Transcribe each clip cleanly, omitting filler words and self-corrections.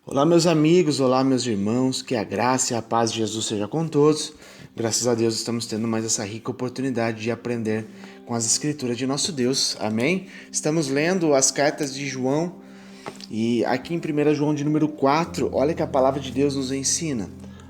Olá, meus amigos, olá, meus irmãos, que a graça e a paz de Jesus seja com todos. Graças a Deus estamos tendo mais essa rica oportunidade de aprender com as Escrituras de nosso Deus. Amém? Estamos lendo as cartas de João e aqui em 1 João de número 4, olha que a palavra de Deus nos ensina.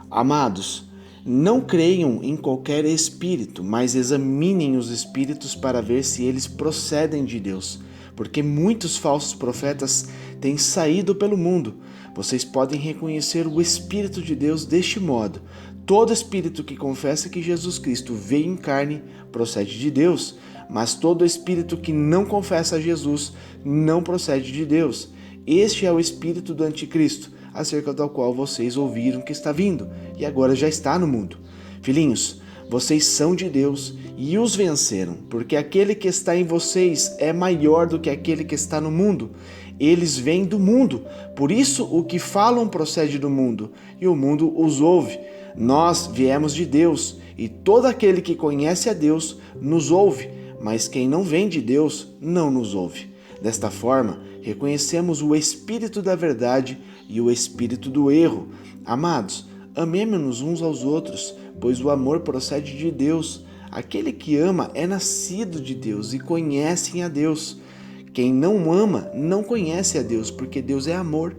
Amados, não creiam em qualquer espírito, mas examinem os espíritos para ver se eles procedem de Deus, porque muitos falsos profetas têm saído pelo mundo. Vocês podem reconhecer o Espírito de Deus deste modo. Todo espírito que confessa que Jesus Cristo veio em carne procede de Deus, mas todo espírito que não confessa Jesus não procede de Deus. Este é o espírito do anticristo, acerca do qual vocês ouviram que está vindo, e agora já está no mundo. Filhinhos, vocês são de Deus e os venceram, porque aquele que está em vocês é maior do que aquele que está no mundo. Eles vêm do mundo, por isso o que falam procede do mundo, e o mundo os ouve. Nós viemos de Deus, e todo aquele que conhece a Deus nos ouve, mas quem não vem de Deus não nos ouve. Desta forma, reconhecemos o espírito da verdade e o espírito do erro. Amados, amemo-nos uns aos outros, pois o amor procede de Deus. Aquele que ama é nascido de Deus e conhece a Deus. Quem não ama não conhece a Deus, porque Deus é amor.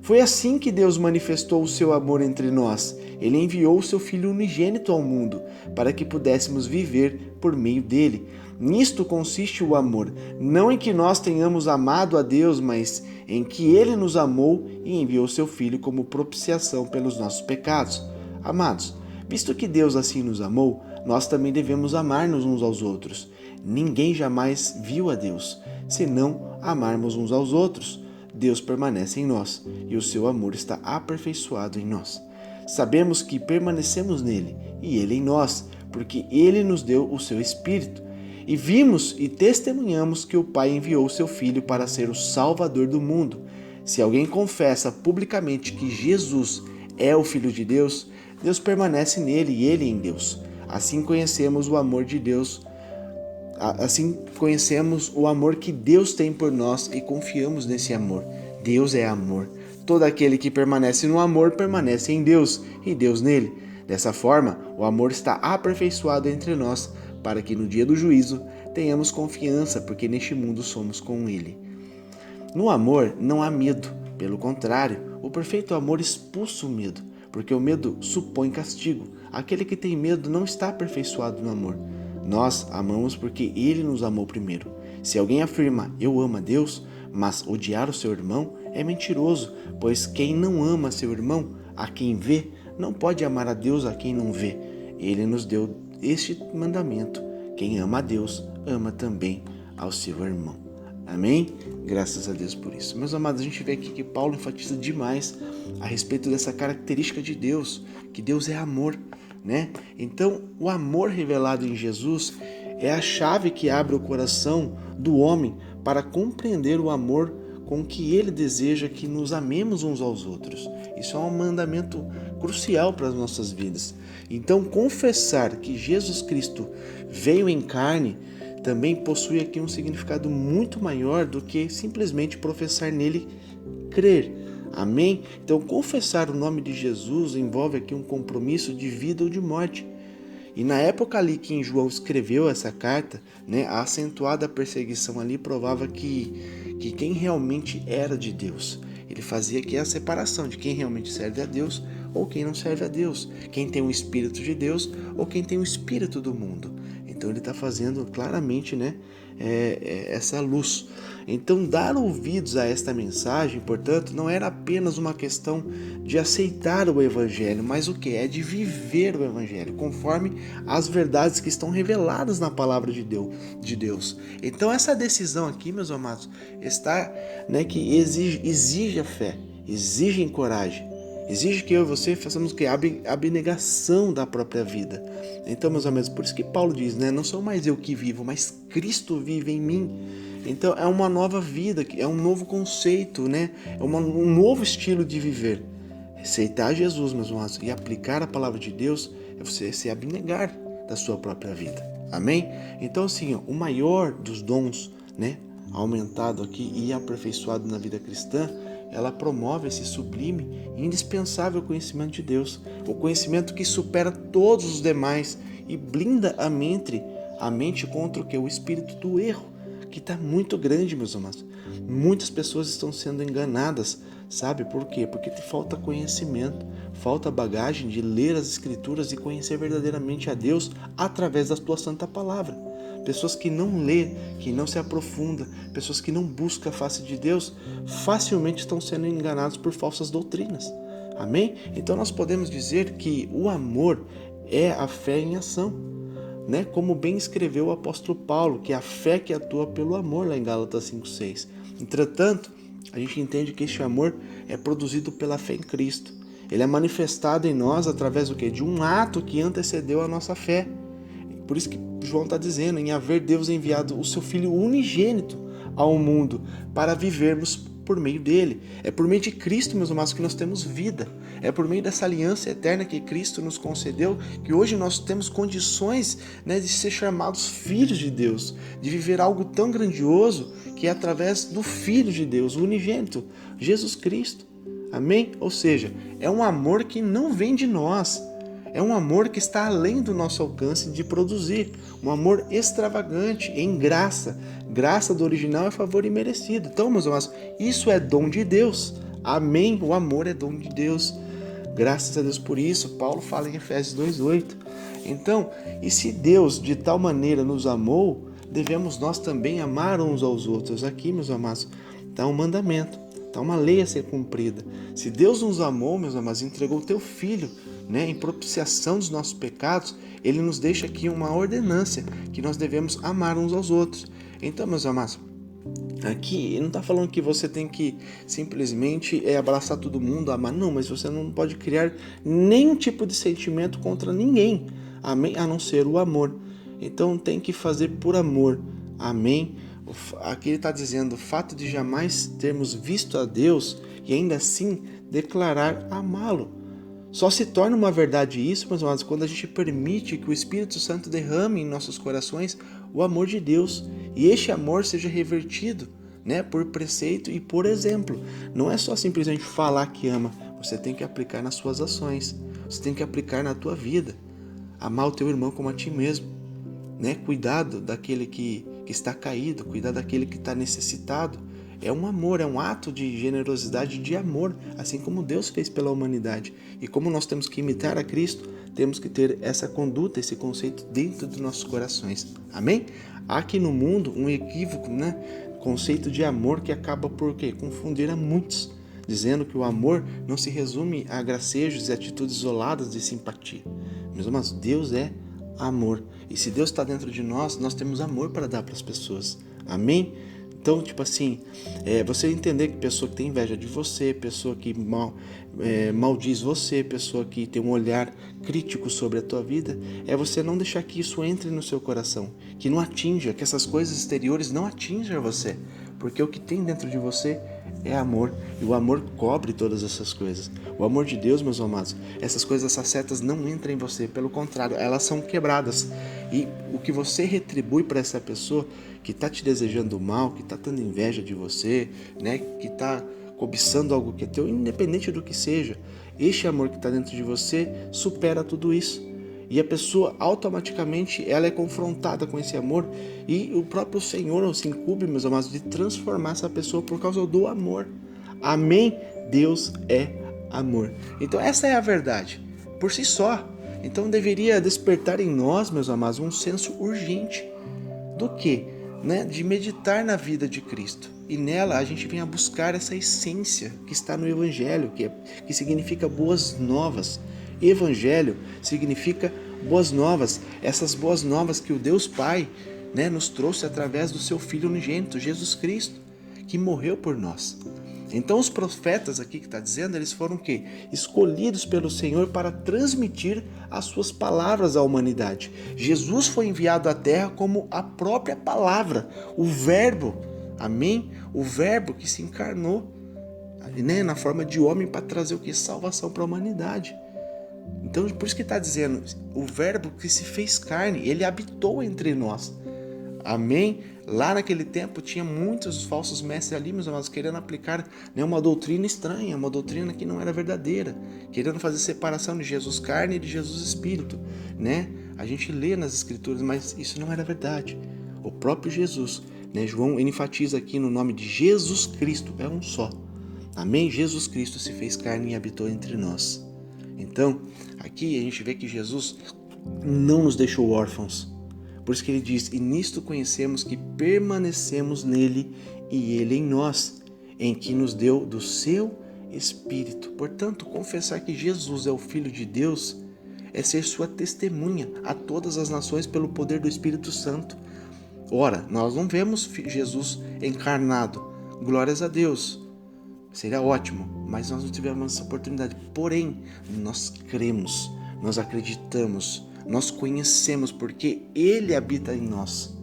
Foi assim que Deus manifestou o seu amor entre nós. Ele enviou o seu Filho unigênito ao mundo, para que pudéssemos viver por meio dele. Nisto consiste o amor, não em que nós tenhamos amado a Deus, mas em que ele nos amou e enviou seu Filho como propiciação pelos nossos pecados. Amados, visto que Deus assim nos amou, nós também devemos amar-nos uns aos outros. Ninguém jamais viu a Deus, senão amarmos uns aos outros. Deus permanece em nós e o seu amor está aperfeiçoado em nós. Sabemos que permanecemos nele e ele em nós, porque ele nos deu o seu Espírito. E vimos e testemunhamos que o Pai enviou o seu Filho para ser o Salvador do mundo. Se alguém confessa publicamente que Jesus é o Filho de Deus, Deus permanece nele e ele em Deus. Assim conhecemos o amor de Deus. Assim conhecemos o amor que Deus tem por nós e confiamos nesse amor. Deus é amor. Todo aquele que permanece no amor permanece em Deus e Deus nele. Dessa forma, o amor está aperfeiçoado entre nós, para que no dia do juízo tenhamos confiança, porque neste mundo somos com ele. No amor não há medo, pelo contrário, o perfeito amor expulsa o medo, porque o medo supõe castigo. Aquele que tem medo não está aperfeiçoado no amor. Nós amamos porque ele nos amou primeiro. Se alguém afirma eu amo a Deus, mas odiar o seu irmão, é mentiroso, pois quem não ama seu irmão, a quem vê, não pode amar a Deus a quem não vê. Ele nos deu este mandamento: quem ama a Deus, ama também ao seu irmão. Amém? Graças a Deus por isso. Meus amados, a gente vê aqui que Paulo enfatiza demais a respeito dessa característica de Deus, que Deus é amor, né? Então, o amor revelado em Jesus é a chave que abre o coração do homem para compreender o amor com que ele deseja que nos amemos uns aos outros. Isso é um mandamento crucial para as nossas vidas. Então, confessar que Jesus Cristo veio em carne também possui aqui um significado muito maior do que simplesmente professar nele crer. Amém? Então, confessar o nome de Jesus envolve aqui um compromisso de vida ou de morte. E na época ali que João escreveu essa carta, a acentuada perseguição ali provava que quem realmente era de Deus. Ele fazia aqui a separação de quem realmente serve a Deus ou quem não serve a Deus. Quem tem o Espírito de Deus ou quem tem o Espírito do mundo. Então ele está fazendo claramente essa luz. Então dar ouvidos a esta mensagem, portanto, não era apenas uma questão de aceitar o Evangelho, mas o que? É de viver o Evangelho, conforme as verdades que estão reveladas na palavra de Deus. Então essa decisão aqui, meus amados, está, que exige a fé, exige coragem. Exige que eu e você façamos a abnegação da própria vida. Então, meus amigos, por isso que Paulo diz, não sou mais eu que vivo, mas Cristo vive em mim. Então, é uma nova vida, é um novo conceito, é um novo estilo de viver. Aceitar Jesus, meus amados, e aplicar a palavra de Deus é você se abnegar da sua própria vida. Amém? Então, assim, o maior dos dons, aumentado aqui e aperfeiçoado na vida cristã, ela promove esse sublime e indispensável conhecimento de Deus, o conhecimento que supera todos os demais e blinda a mente contra o que? O espírito do erro, que está muito grande, meus amados. Muitas pessoas estão sendo enganadas, sabe por quê? Porque falta conhecimento, falta bagagem de ler as Escrituras e conhecer verdadeiramente a Deus através da tua santa palavra. Pessoas que não lê, que não se aprofunda, pessoas que não buscam a face de Deus, facilmente estão sendo enganados por falsas doutrinas. Amém? Então nós podemos dizer que o amor é a fé em ação, né? Como bem escreveu o apóstolo Paulo, que é a fé que atua pelo amor, lá em Gálatas 5:6. Entretanto, a gente entende que este amor é produzido pela fé em Cristo. Ele é manifestado em nós através do quê? De um ato que antecedeu a nossa fé. Por isso que João está dizendo, em haver Deus enviado o seu Filho unigênito ao mundo para vivermos por meio dele. É por meio de Cristo, meus amados, que nós temos vida. É por meio dessa aliança eterna que Cristo nos concedeu, que hoje nós temos condições, né, de ser chamados filhos de Deus, de viver algo tão grandioso que é através do Filho de Deus, o unigênito, Jesus Cristo. Amém? Ou seja, é um amor que não vem de nós. É um amor que está além do nosso alcance de produzir. Um amor extravagante, em graça. Graça do original é favor imerecido. Então, meus amados, isso é dom de Deus. Amém? O amor é dom de Deus. Graças a Deus por isso. Paulo fala em Efésios 2:8. Então, e se Deus de tal maneira nos amou, devemos nós também amar uns aos outros. Aqui, meus amados, está um mandamento. Está uma lei a ser cumprida. Se Deus nos amou, meus amados, entregou o teu Filho, né, em propiciação dos nossos pecados, Ele nos deixa aqui uma ordenância, que nós devemos amar uns aos outros. Então, meus amados, aqui Ele não está falando que você tem que simplesmente abraçar todo mundo, amar. Não, mas você não pode criar nenhum tipo de sentimento contra ninguém, amém? A não ser o amor. Então tem que fazer por amor, amém? Aqui ele está dizendo, o fato de jamais termos visto a Deus e ainda assim declarar amá-lo. Só se torna uma verdade isso, meus amados, quando a gente permite que o Espírito Santo derrame em nossos corações o amor de Deus e este amor seja revertido, né, por preceito e por exemplo. Não é só simplesmente falar que ama, você tem que aplicar nas suas ações, você tem que aplicar na tua vida. Amar o teu irmão como a ti mesmo, né? Cuidado daquele que está caído, cuidar daquele que está necessitado. É um amor, é um ato de generosidade, de amor, assim como Deus fez pela humanidade. E como nós temos que imitar a Cristo, temos que ter essa conduta, esse conceito dentro dos nossos corações. Amém? Há aqui no mundo um equívoco, né? Conceito de amor que acaba por quê? Confundir a muitos, dizendo que o amor não se resume a gracejos e atitudes isoladas de simpatia. Meus irmãos, Deus é amor. E se Deus está dentro de nós, nós temos amor para dar para as pessoas. Amém? Então, tipo assim, você entender que pessoa que tem inveja de você, pessoa que maldiz você, pessoa que tem um olhar crítico sobre a tua vida, é você não deixar que isso entre no seu coração, que não atinja, que essas coisas exteriores não atinjam você, porque o que tem dentro de você é amor, e o amor cobre todas essas coisas. O amor de Deus, meus amados, essas coisas, essas setas não entram em você, pelo contrário, elas são quebradas, e o que você retribui para essa pessoa que está te desejando mal, que está tendo inveja de você, né, que está cobiçando algo que é teu, independente do que seja, este amor que está dentro de você supera tudo isso. E a pessoa automaticamente ela é confrontada com esse amor e o próprio Senhor se incumbe, meus amados, de transformar essa pessoa por causa do amor. Amém? Deus é amor. Então essa é a verdade, por si só. Então deveria despertar em nós, meus amados, um senso urgente do quê? Né? De meditar na vida de Cristo. E nela a gente vem a buscar essa essência que está no Evangelho, que significa boas novas. Evangelho significa boas novas. Essas boas novas que o Deus Pai, né, nos trouxe através do seu Filho unigênito, Jesus Cristo, que morreu por nós. Então os profetas aqui que está dizendo, eles foram o quê? Escolhidos pelo Senhor para transmitir as suas palavras à humanidade. Jesus foi enviado à terra como a própria palavra, o verbo, amém? O verbo que se encarnou, né, na forma de homem para trazer o quê? Salvação para a humanidade. Então por isso que está dizendo, o verbo que se fez carne, ele habitou entre nós. Amém? Lá naquele tempo tinha muitos falsos mestres ali, meus amados, querendo aplicar, né, uma doutrina estranha, uma doutrina que não era verdadeira, querendo fazer separação de Jesus carne e de Jesus espírito, né? A gente lê nas escrituras, mas isso não era verdade. O próprio Jesus, né? João enfatiza aqui no nome de Jesus Cristo, é um só. Amém? Jesus Cristo se fez carne e habitou entre nós. Então, aqui a gente vê que Jesus não nos deixou órfãos. Por isso que ele diz, e nisto conhecemos que permanecemos nele e ele em nós, em que nos deu do seu Espírito. Portanto, confessar que Jesus é o Filho de Deus é ser sua testemunha a todas as nações pelo poder do Espírito Santo. Ora, nós não vemos Jesus encarnado, glórias a Deus, seria ótimo, mas nós não tivemos essa oportunidade. Porém, nós cremos, nós acreditamos, nós conhecemos porque Ele habita em nós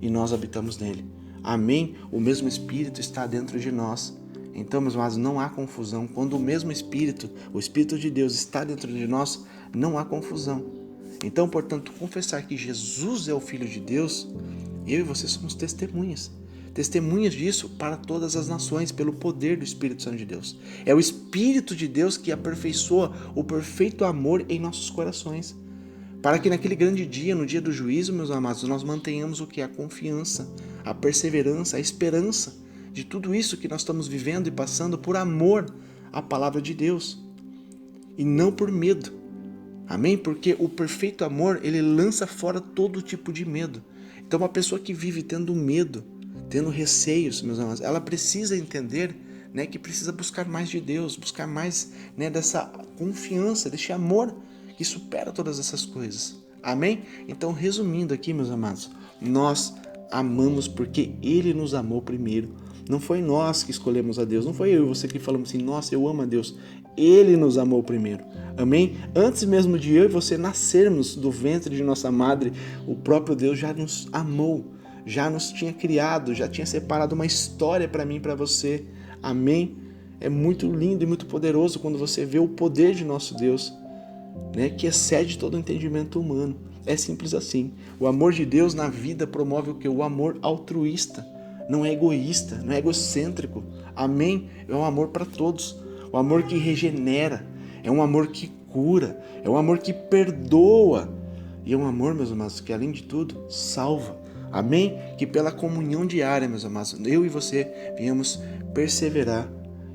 e nós habitamos nele. Amém? O mesmo Espírito está dentro de nós. Então, meus amados, não há confusão. Quando o mesmo Espírito, o Espírito de Deus está dentro de nós, não há confusão. Então, portanto, confessar que Jesus é o Filho de Deus, eu e você somos testemunhas. Testemunhas disso para todas as nações, pelo poder do Espírito Santo de Deus. É o Espírito de Deus que aperfeiçoa o perfeito amor em nossos corações. Para que naquele grande dia, no dia do juízo, meus amados, nós mantenhamos o que? A confiança, a perseverança, a esperança de tudo isso que nós estamos vivendo e passando por amor à palavra de Deus. E não por medo. Amém? Porque o perfeito amor, ele lança fora todo tipo de medo. Então, uma pessoa que vive tendo medo, tendo receios, meus amados, ela precisa entender, né, que precisa buscar mais de Deus, buscar mais, né, dessa confiança, desse amor que supera todas essas coisas. Amém? Então, resumindo aqui, meus amados, nós amamos porque Ele nos amou primeiro. Não foi nós que escolhemos a Deus, não foi eu e você que falamos assim, nossa, eu amo a Deus. Ele nos amou primeiro. Amém? Antes mesmo de eu e você nascermos do ventre de nossa madre, o próprio Deus já nos amou, já nos tinha criado, já tinha separado uma história para mim e para você. Amém? É muito lindo e muito poderoso quando você vê o poder de nosso Deus, né, que excede todo o entendimento humano. É simples assim. O amor de Deus na vida promove o que? O amor altruísta. Não é egoísta, não é egocêntrico. Amém? É um amor para todos. O amor que regenera. É um amor que cura. É um amor que perdoa. E é um amor, meus amados, que além de tudo, salva. Amém? Que pela comunhão diária, meus amados, eu e você venhamos perseverar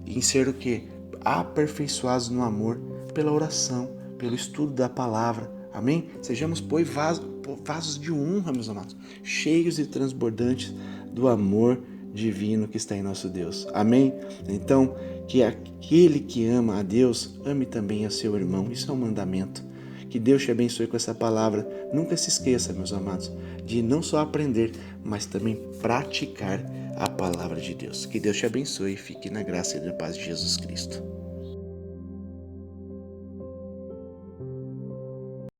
em ser o quê? Aperfeiçoados no amor pela oração, pelo estudo da palavra. Amém? Sejamos, pois, vasos de honra, meus amados, cheios e transbordantes do amor divino que está em nosso Deus. Amém? Então, que aquele que ama a Deus, ame também a seu irmão. Isso é um mandamento. Que Deus te abençoe com essa palavra. Nunca se esqueça, meus amados, de não só aprender, mas também praticar a palavra de Deus. Que Deus te abençoe e fique na graça e na paz de Jesus Cristo.